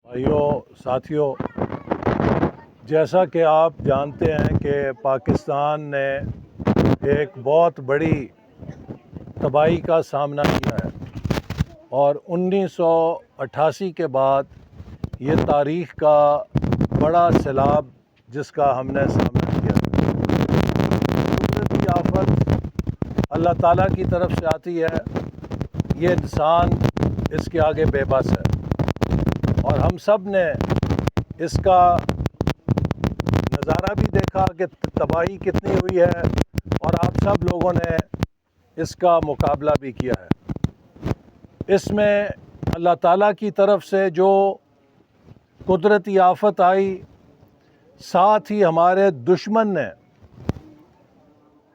بھائیوں ساتھیوں، جیسا کہ آپ جانتے ہیں کہ پاکستان نے ایک بہت بڑی تباہی کا سامنا کیا ہے اور 1988 کے بعد یہ تاریخ کا بڑا سیلاب جس کا ہم نے سامنا کیا۔ قدرتی آفت اللہ تعالیٰ کی طرف سے آتی ہے، یہ انسان اس کے آگے بے بس ہے اور ہم سب نے اس کا نظارہ بھی دیکھا کہ تباہی کتنی ہوئی ہے اور آپ سب لوگوں نے اس کا مقابلہ بھی کیا ہے۔ اس میں اللہ تعالیٰ کی طرف سے جو قدرتی آفت آئی، ساتھ ہی ہمارے دشمن نے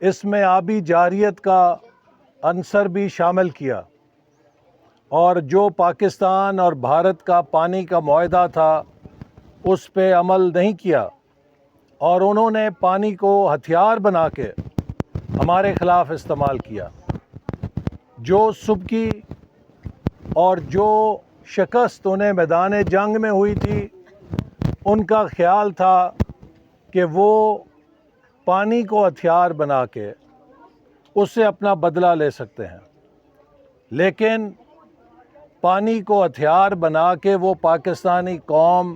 اس میں آبی جارحیت کا عنصر بھی شامل کیا اور جو پاکستان اور بھارت کا پانی کا معاہدہ تھا اس پہ عمل نہیں کیا اور انہوں نے پانی کو ہتھیار بنا کے ہمارے خلاف استعمال کیا۔ جو سبکی اور جو شکست انہیں میدان جنگ میں ہوئی تھی، ان کا خیال تھا کہ وہ پانی کو ہتھیار بنا کے اس سے اپنا بدلہ لے سکتے ہیں، لیکن پانی کو ہتھیار بنا کے وہ پاکستانی قوم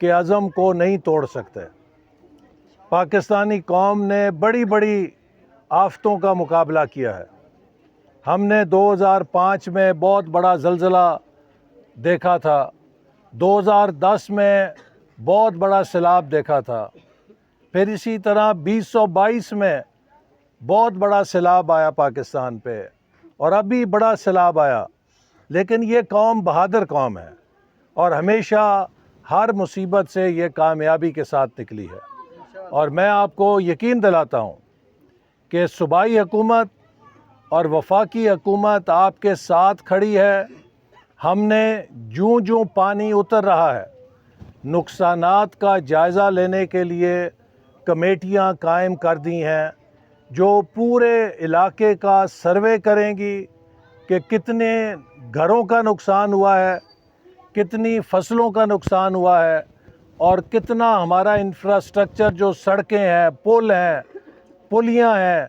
کے عزم کو نہیں توڑ سکتے۔ پاکستانی قوم نے بڑی بڑی آفتوں کا مقابلہ کیا ہے۔ ہم نے 2005 میں بہت بڑا زلزلہ دیکھا تھا، 2010 میں بہت بڑا سیلاب دیکھا تھا، پھر اسی طرح 2022 میں بہت بڑا سیلاب آیا پاکستان پہ اور ابھی بڑا سیلاب آیا۔ لیکن یہ قوم بہادر قوم ہے اور ہمیشہ ہر مصیبت سے یہ کامیابی کے ساتھ نکلی ہے، اور میں آپ کو یقین دلاتا ہوں کہ صوبائی حکومت اور وفاقی حکومت آپ کے ساتھ کھڑی ہے۔ ہم نے جوں پانی اتر رہا ہے، نقصانات کا جائزہ لینے کے لیے کمیٹیاں قائم کر دی ہیں جو پورے علاقے کا سروے کریں گی کہ کتنے گھروں کا نقصان ہوا ہے، کتنی فصلوں کا نقصان ہوا ہے اور کتنا ہمارا انفراسٹرکچر جو سڑکیں ہیں، پل ہیں، پلیاں ہیں،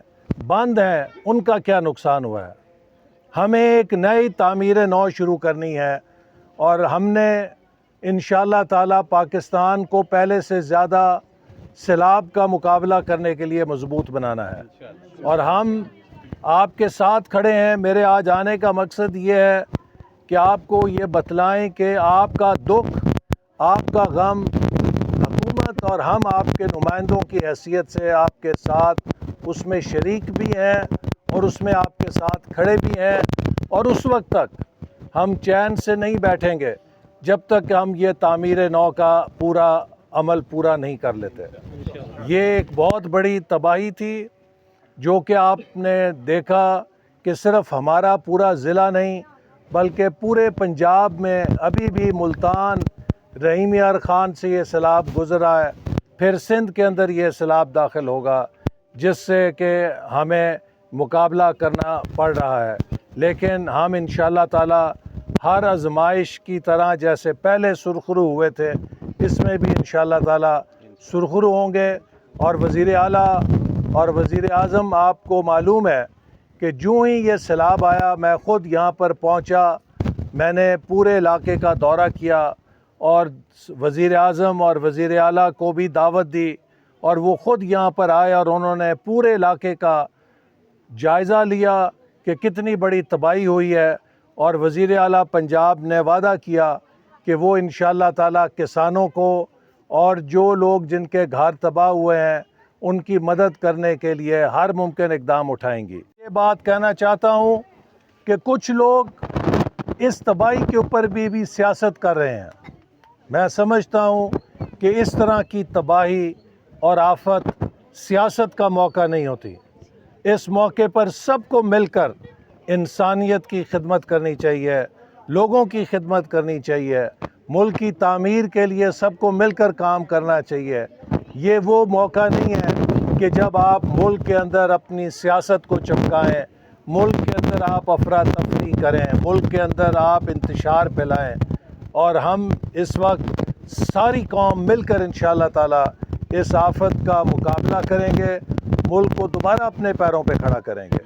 بند ہیں، ان کا کیا نقصان ہوا ہے۔ ہمیں ایک نئی تعمیر نو شروع کرنی ہے اور ہم نے انشاءاللہ تعالی پاکستان کو پہلے سے زیادہ سیلاب کا مقابلہ کرنے کے لیے مضبوط بنانا ہے اور ہم آپ کے ساتھ کھڑے ہیں۔ میرے آج آنے کا مقصد یہ ہے کہ آپ کو یہ بتلائیں کہ آپ کا دکھ، آپ کا غم حکومت اور ہم آپ کے نمائندوں کی حیثیت سے آپ کے ساتھ اس میں شریک بھی ہیں اور اس میں آپ کے ساتھ کھڑے بھی ہیں، اور اس وقت تک ہم چین سے نہیں بیٹھیں گے جب تک ہم یہ تعمیر نو کا پورا عمل پورا نہیں کر لیتے۔ یہ ایک بہت بڑی تباہی تھی جو کہ آپ نے دیکھا کہ صرف ہمارا پورا ضلع نہیں بلکہ پورے پنجاب میں ابھی بھی ملتان، رحیم یار خان سے یہ سیلاب گزرا ہے، پھر سندھ کے اندر یہ سیلاب داخل ہوگا جس سے کہ ہمیں مقابلہ کرنا پڑ رہا ہے۔ لیکن ہم انشاءاللہ تعالی ہر آزمائش کی طرح جیسے پہلے سرخرو ہوئے تھے اس میں بھی انشاءاللہ تعالی سرخرو ہوں گے، اور وزیر اعلیٰ اور وزیر اعظم، آپ کو معلوم ہے کہ جو ہی یہ سیلاب آیا میں خود یہاں پر پہنچا، میں نے پورے علاقے کا دورہ کیا اور وزیر اعظم اور وزیر اعلیٰ کو بھی دعوت دی اور وہ خود یہاں پر آئے اور انہوں نے پورے علاقے کا جائزہ لیا کہ کتنی بڑی تباہی ہوئی ہے، اور وزیر اعلیٰ پنجاب نے وعدہ کیا کہ وہ انشاءاللہ تعالی کسانوں کو اور جو لوگ جن کے گھر تباہ ہوئے ہیں ان کی مدد کرنے کے لیے ہر ممکن اقدام اٹھائیں گی۔ یہ بات کہنا چاہتا ہوں کہ کچھ لوگ اس تباہی کے اوپر بھی سیاست کر رہے ہیں۔ میں سمجھتا ہوں کہ اس طرح کی تباہی اور آفت سیاست کا موقع نہیں ہوتی۔ اس موقع پر سب کو مل کر انسانیت کی خدمت کرنی چاہیے، لوگوں کی خدمت کرنی چاہیے، ملک کی تعمیر کے لیے سب کو مل کر کام کرنا چاہیے۔ یہ وہ موقع نہیں ہے کہ جب آپ ملک کے اندر اپنی سیاست کو چمکائیں، ملک کے اندر آپ افراتفری کریں، ملک کے اندر آپ انتشار پھیلائیں۔ اور ہم اس وقت ساری قوم مل کر انشاءاللہ تعالی اس آفت کا مقابلہ کریں گے، ملک کو دوبارہ اپنے پیروں پہ کھڑا کریں گے۔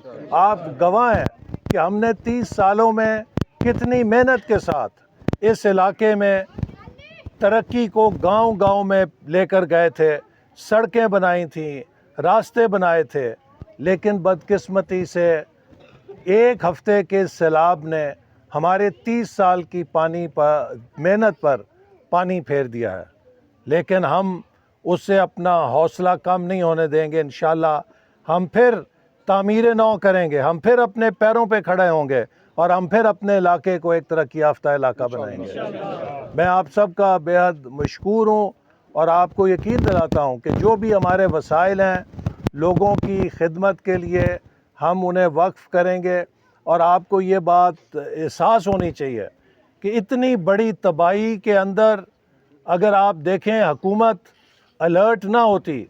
آپ گواہ ہیں کہ ہم نے 30 سالوں میں کتنی محنت کے ساتھ اس علاقے میں ترقی کو گاؤں گاؤں میں لے کر گئے تھے، سڑکیں بنائی تھیں، راستے بنائے تھے، لیکن بدقسمتی سے ایک ہفتے کے سیلاب نے ہمارے 30 سال کی محنت پر پانی پھیر دیا ہے۔ لیکن ہم اس سے اپنا حوصلہ کم نہیں ہونے دیں گے۔ انشاءاللہ ہم پھر تعمیر نو کریں گے، ہم پھر اپنے پیروں پہ کھڑے ہوں گے اور ہم پھر اپنے علاقے کو ایک ترقی یافتہ علاقہ بنائیں گے۔ میں آپ سب کا بے حد مشکور ہوں اور آپ کو یقین دلاتا ہوں کہ جو بھی ہمارے وسائل ہیں لوگوں کی خدمت کے لیے ہم انہیں وقف کریں گے۔ اور آپ کو یہ بات احساس ہونی چاہیے کہ اتنی بڑی تباہی کے اندر اگر آپ دیکھیں حکومت الرٹ نہ ہوتی،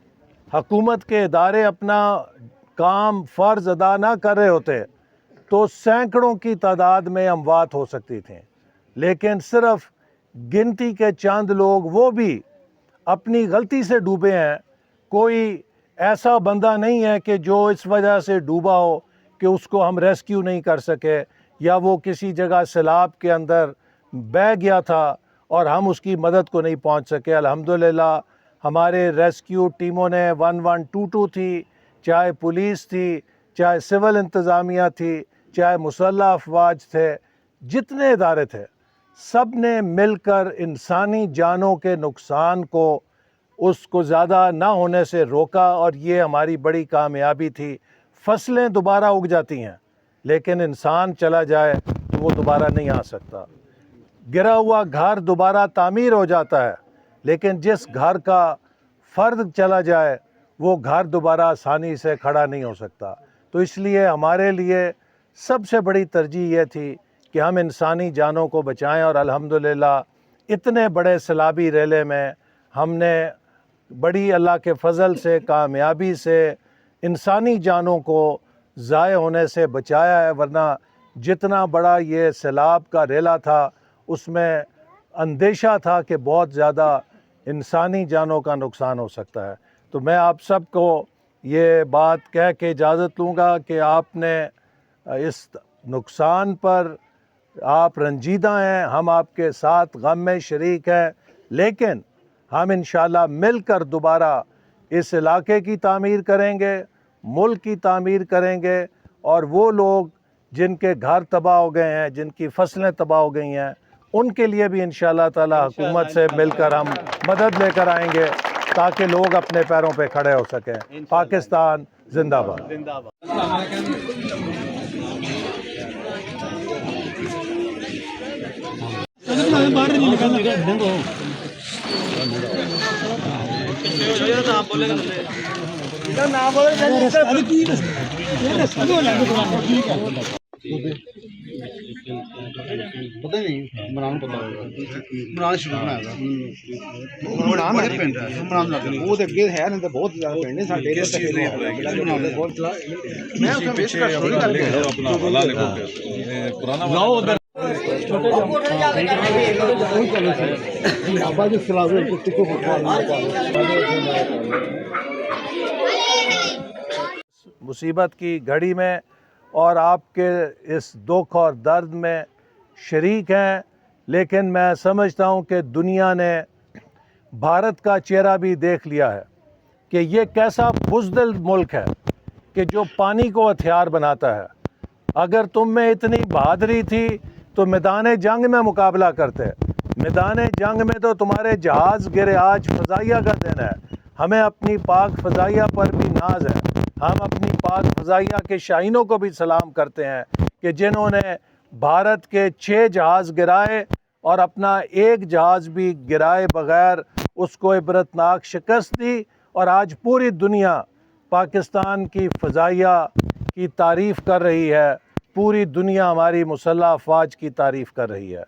حکومت کے ادارے اپنا کام فرض ادا نہ کر رہے ہوتے تو سینکڑوں کی تعداد میں اموات ہو سکتی تھیں، لیکن صرف گنتی کے چند لوگ وہ بھی اپنی غلطی سے ڈوبے ہیں۔ کوئی ایسا بندہ نہیں ہے کہ جو اس وجہ سے ڈوبا ہو کہ اس کو ہم ریسکیو نہیں کر سکے، یا وہ کسی جگہ سیلاب کے اندر بہہ گیا تھا اور ہم اس کی مدد کو نہیں پہنچ سکے۔ الحمدللہ ہمارے ریسکیو ٹیموں نے 1122 تھی، چاہے پولیس تھی، چاہے سول انتظامیہ تھی، چاہے مسلح افواج تھے، جتنے ادارے تھے، سب نے مل کر انسانی جانوں کے نقصان کو اس کو زیادہ نہ ہونے سے روکا، اور یہ ہماری بڑی کامیابی تھی۔ فصلیں دوبارہ اگ جاتی ہیں لیکن انسان چلا جائے تو وہ دوبارہ نہیں آ سکتا۔ گرا ہوا گھر دوبارہ تعمیر ہو جاتا ہے لیکن جس گھر کا فرد چلا جائے وہ گھر دوبارہ آسانی سے کھڑا نہیں ہو سکتا۔ تو اس لیے ہمارے لیے سب سے بڑی ترجیح یہ تھی کہ ہم انسانی جانوں کو بچائیں، اور الحمدللہ اتنے بڑے سیلابی ریلے میں ہم نے بڑی اللہ کے فضل سے کامیابی سے انسانی جانوں کو ضائع ہونے سے بچایا ہے، ورنہ جتنا بڑا یہ سیلاب کا ریلا تھا اس میں اندیشہ تھا کہ بہت زیادہ انسانی جانوں کا نقصان ہو سکتا ہے۔ تو میں آپ سب کو یہ بات کہہ کے اجازت لوں گا کہ آپ نے اس نقصان پر آپ رنجیدہ ہیں، ہم آپ کے ساتھ غم میں شریک ہیں، لیکن ہم انشاءاللہ مل کر دوبارہ اس علاقے کی تعمیر کریں گے، ملک کی تعمیر کریں گے، اور وہ لوگ جن کے گھر تباہ ہو گئے ہیں، جن کی فصلیں تباہ ہو گئی ہیں، ان کے لیے بھی انشاءاللہ تعالی حکومت سے مل کر ہم مدد لے کر آئیں گے تاکہ لوگ اپنے پیروں پہ کھڑے ہو سکیں۔ پاکستان زندہ باد۔ ਪਤਾ ਨਹੀਂ ਇਮਰਾਨ ਪਤਾ ਹੋਏਗਾ ਇਮਰਾਨ ਸ਼ੁਰੂ ਬਣਾਇਆ ਇਮਰਾਨ ਲੱਗਦਾ ਉਹ ਤੇ ਅੱਗੇ ਹੈ ਨਾ, ਤਾਂ ਬਹੁਤ ਜ਼ਿਆਦਾ ਪਿੰਡ ਨੇ ਸਾਡੇ ਏਰੀਆ ਤੱਕ ਬਹੁਤ ਮੈਂ ਉਹ ਪਿੱਛੇ ਆਪਣਾ ਹਵਾਲਾ ਲਿਖੋ ਪੁਰਾਣਾ ਲਾਓ ਉਧਰ ਆਬਾਦ ਖਿਲਾਫ ਕੁੱਤੇ مصیبت کی گھڑی میں اور آپ کے اس دکھ اور درد میں شریک ہیں، لیکن میں سمجھتا ہوں کہ دنیا نے بھارت کا چہرہ بھی دیکھ لیا ہے کہ یہ کیسا بزدل ملک ہے کہ جو پانی کو ہتھیار بناتا ہے۔ اگر تم میں اتنی بہادری تھی تو میدان جنگ میں مقابلہ کرتے۔ میدان جنگ میں تو تمہارے جہاز گرے، آج فضائیہ کا دن ہے، ہمیں اپنی پاک فضائیہ پر بھی ناز ہے۔ ہم اپنی پاک فضائیہ کے شاہینوں کو بھی سلام کرتے ہیں کہ جنہوں نے بھارت کے 6 جہاز گرائے اور اپنا ایک جہاز بھی گرائے بغیر اس کو عبرتناک شکست دی، اور آج پوری دنیا پاکستان کی فضائیہ کی تعریف کر رہی ہے، پوری دنیا ہماری مسلح افواج کی تعریف کر رہی ہے۔